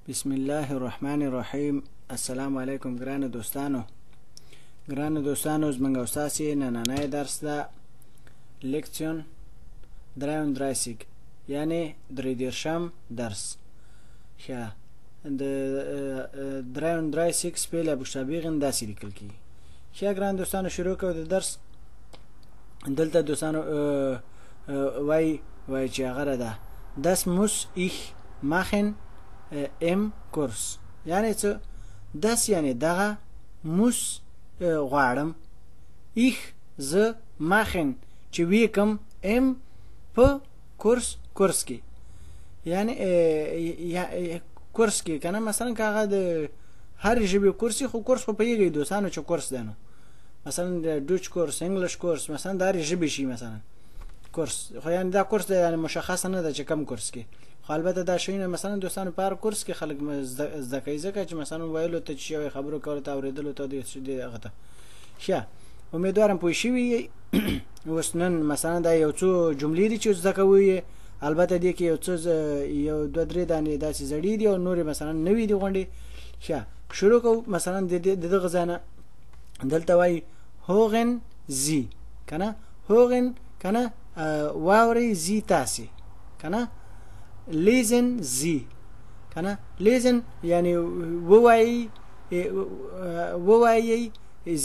بسم الله الرحمن الرحیم. السلام علیکم ګرانو دوستانو زمونږ استاسې نننی درس ده لیکسیون 33 یعنی 33 درس. ښه د 33 سپیل بوشتابیغن داسې لیکل کیږي. ښه ګرانو دوستانو شروع کوو د درس. دلته دوستانو وای چې هغه ده das muss ich machen im Kurs. یعنی څه das یعنی دغه muss غواړم ich زه machen چې وی کوم im په کورس کې یعنی کورس کې کنه مثلا کاغه د هر ژبې کورس خو په یوه دوستانو چې کورس ده نو مثلا د دوچ کورس انګلیش کورس مثلا د هر ژبې شي مثلا کورس خو یعنی دا کورس ده یعنی مشخص نه ده چې کم کورس کې خو البته دا شی نه مثلا دوستانو په هر کورس کې خلک زده کوي ځکه چې مثلا وایلو ته چې خبرو کول ته اوریدلو ته د هغه ته ښه امیدوارم پوه شوي اوس نن مثلا دا یو څو جملې دي چې زده کوي البته دې کې یو دوه درې دانې داسې زړې دي او نورې مثلا نوي دي غونډې. ښه شروع کوو مثلا د دغه ځای نه دلته وایي هوغن زی کنه هوغن کنه واوري زی تاسې کنه لیزن زی کنه لیزن یعنی ووایي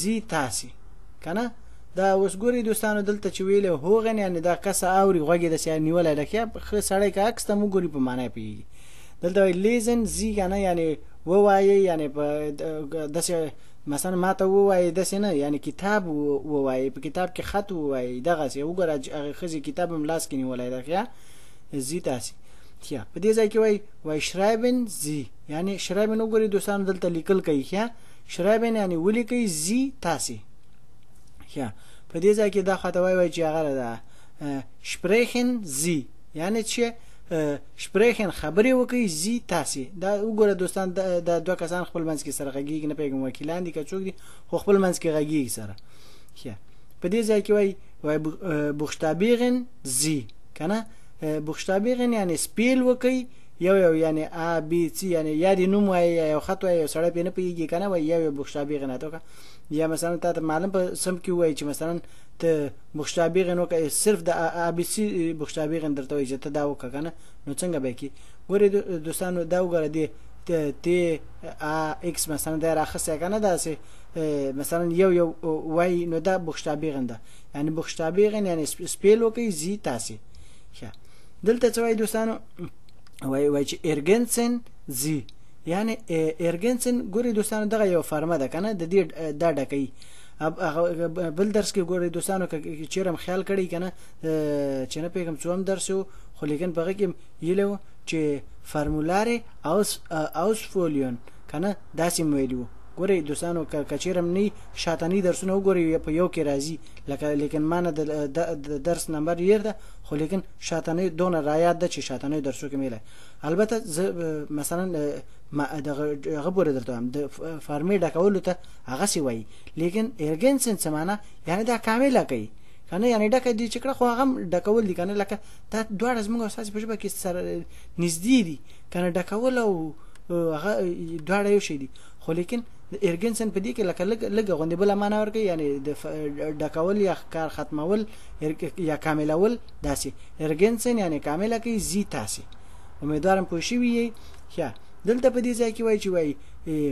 زی تاسې کنه دا اوس ګوري دوستانو دلته چې ویل هوغن یعنی دا کس اوري غوږی د سیار نیولای لکه خو سړی که عکس ته مو ګوري په معنی پیږي. دلته لیزن زی کنه یعنی ووایي یعنی په داسې مثلا ما ته ووایي داسې نه یعنی کتاب ووایي په کتاب کې خط ووایي دغسې وګوره هغه ښځې کتاب هم لاس کې نیولی ده ښه زی تاسې ښه په دې ځای کې وایي شرایبن زی یعنی شرایبن وګورئ دوستانو دلته لیکل کوي ښه شرایبن یعنی ولیکئ زی تاسې ښه په دې ځای کې دا خواته وایي چې هغه ده شپریخن زی یعنی چې شپریخن خبرې وکړي زی تاسې دا وګوره دوستان دا دوه کسان خپل منځ کې سره غږیږي نه پوهېږم وکیلان دي که څوک دي خو خپل منځ کې غږیږي سره. ښه په دې ځای کې وایي بوخشتابیغن زی کنه بوخشتابیغن یعنی سپیل وکړي یو یعنی ا بی سی یعنی یا دی نوم وایي یا یو خط وایي یو سړی پرې نه پوهېږي که نه وایي یو بوخشتابیغن اته یا مثلا تا ته معلوم په سم کې ووایي چې مثلا ته بوخشتابیغن وکړه صرف د ا بی سی بوخشتابیغن درته وایي چې ته دا وکړه که نه نو څنګه به کړي. ګورې دوستانو دا وګوره دی ت ا اکس مثلا دا راخصی که نه داسې مثلا یو وایي نو دا بوخشتابیغن ده یعنی بوخشتابیغن یعنی سپیل وکړي زی تاسې. ښه دلته څه وایي دوستانو وایي چې ارګنسن زی یعنی ارګنسن ګورې دوستانو دغه یو فرمه ده که نه د دې دا ډکوي. بل درس کې ګورئ دوستانو که چیرې هم خیال کړی که نه چې نه پوهېږم څوم درس و خو لیکن په هغه کې ویلی و چې فرمولارې ausfüllen که نه داسې مې ویلي وو. ګورئ دوستانو که چیرې هم نه شاتني درسونه وګورئ په یو کې راځي لیکن ما نه د درس نمبر یې ده خو لیکن شاتني دونه رایاد ده چې شاتني درسو کې میله البته زه مثلا هغه پورې درته وایم د فارمې ډکولو ته هغسې وایي لیکن ارګنسن څه معنی یعنی دا کامله کوي که نه یعنی ډکه دي چې کړه خو هغه هم ډکول دي که نه لکه دا دواړه زموږ او ستاسې په ژبه کې سره نږدې دي که نه ډکول او هغه دواړه یو شی دي خو لیکن ارګنسن په دې کې لکه لږه غوندې بله معنی ورکوي یعنی د ډکول یا کار ختمول یا کاملول داسې ارګنسن یعنی کامله کوي زی تاسې. امیدوارم پوه شوي یې. ښه دلته په دې ځای کې وایي چې وایي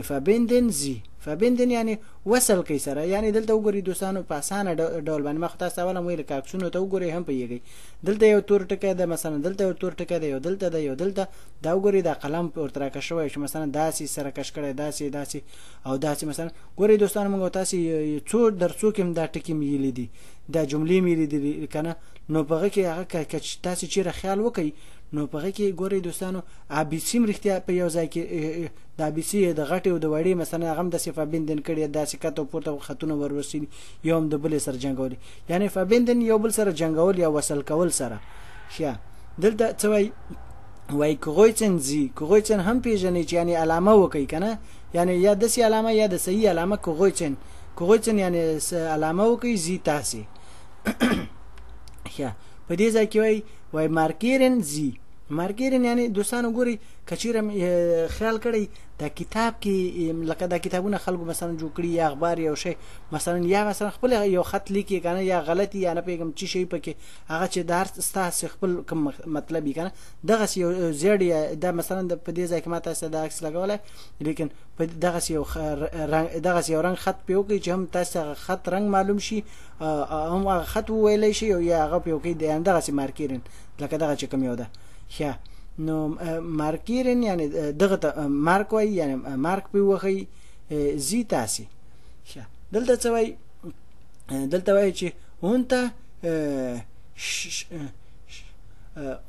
فبندن زی فبندن یعنی وصل کوي سره یعنی دلته وګورئ دوستانو په اسانه ډول باندې ما خو تاسو ته اوله هم ویل که عکسونو ته وګورئ هم پوهېږئ دلته یو تور ټکی ده مثلا دلته یو تور ټکی ده یو دلته ده یو دلته دا وګورئ دا قلم ورته راکش شوی چې مثلا داسې سره کش کړی داسې او داسې مثلا ګورئ دوستانو موږ تاسې څو درسو کې هم دا ټکي میلي دي دا جملې میلي دي که نه نو په هغه کې هغه که تاسې چیرې خیال وکړئ نو په هغه کې ګورئ دوستانو ا بي سي رښتیا په یو ځای کې د ا بي سي د غټې او د وړې مثلا هغه هم داسې فبندن کړي داسې کته او پورته خطونه ورورسي یو هم د بلې سره جنګولي یعنی فبندن یو بل سره جنګول یا وصل کول سره. ښه دلته څه وایي کوغویچن زی کوغویچن هم پیژنئ چې یعنی علامه وکړئ که نه یعنی یا داسې علامه یا د صحیح علامه کوغویچن یعنی علامه وکړئ زی تاسې. ښه په دې ځای کې وایي مارکیرن زی مارکیرین یعنی دوستانو ګوري کچیرې خیال کړی دا کتاب کې لکه دا کتابونه خلکو مثلا جوړ کړي یا اخبار یو شی مثلا یا مثلا خپل یو خط لیکي کنه یا غلطي یا نه پیغام چی شي پکې هغه چې دار ستاسو خپل کوم مطلب کنه دغه یو زیړ دا مثلا په دې ځای کې ماته څه دا عکس لګولای لیکن په دغه یو رنگ خط پیو کې چې هم تاسو خط رنگ معلوم شي هم خط ویلې شي یا هغه پیو کې دغه مارکیرین لکه دغه چې کوم یو ده ښه نو مارکیرین یعنی دغه مارک وای یعنی مارک په وخی زی تاسي ښه دلته څه وای دلته وای چې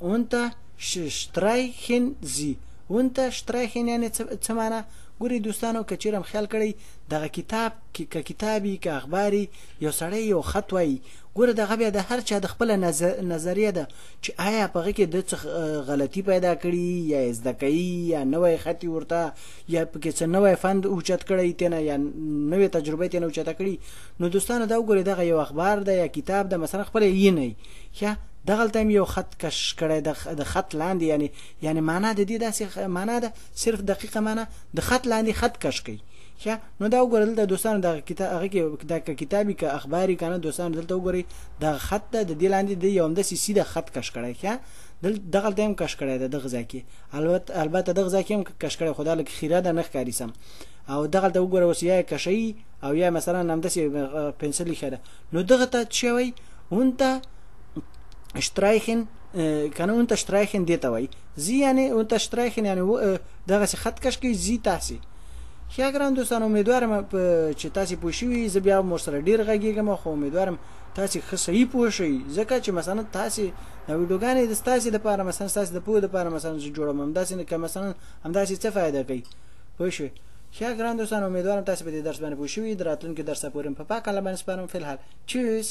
اونته شترایخن زی اونته شترایخن یعنی څه معنا ګوري دوستانو کچیرم خیال کړی دغه کتاب کې کتابي کې اخباري یو سړی یو خط وای ګوره دغه بیا د هر چا د خپل نظریه ده چې آیا په هغه کې د څه غلطي پیدا کړي یا زده کوي یا نوې خطي ورته یا پکې څه نوې فند اوچت کړی تنه یا نوې تجربه تنه اوچت کړي نو دوستانو دا وګورئ دغه یو اخبار ده یا کتاب ده مثلا خپل یې نه یا دغه تایم یو خط کش کړی د خط لاندې یعنی معنا د دې داسې معنا ده صرف دقیقه معنا د خط لاندې خط کش کړي ښه نو دا وګورئ د دوستانو د کتاب هغه کې د کتابي که اخباري کنه دوستانو دلته وګورئ د خط د دې لاندې د یو همداسې سیده خط کش کړی ښه دغه تایم کش کړی د دغه ځای کې البته دغه ځای کې هم کش کړی خدا لک خیره ده نه ښکاري سم او دغه ته وګورئ اوس یا کشي او یا مثلا همداسې پنسل خره نو دغه ته چوي اونته شترایخن کنه اونته شترایخن دیتا وای زی یعنی اونته شترایخن یعنی دغه خط کش کی زی تاسي ښه ګران دوستانو امیدوارم چې تاسو پوه شئ زه بیا مو سره ډیر غږیږم خو امیدوارم تاسو ښه صحیح پوه شئ ځکه چې مثلا تاسو د ویډیوګانې د تاسو لپاره مثلا تاسو د پوه لپاره مثلا جوړوم همداسې نه که مثلا همداسې څه فائدہ کوي پوه شئ ښه ګران دوستانو امیدوارم تاسو په دې درس باندې پوه شئ د راتلونکي درس پورې په پاک الله باندې سپارم فلحال چوس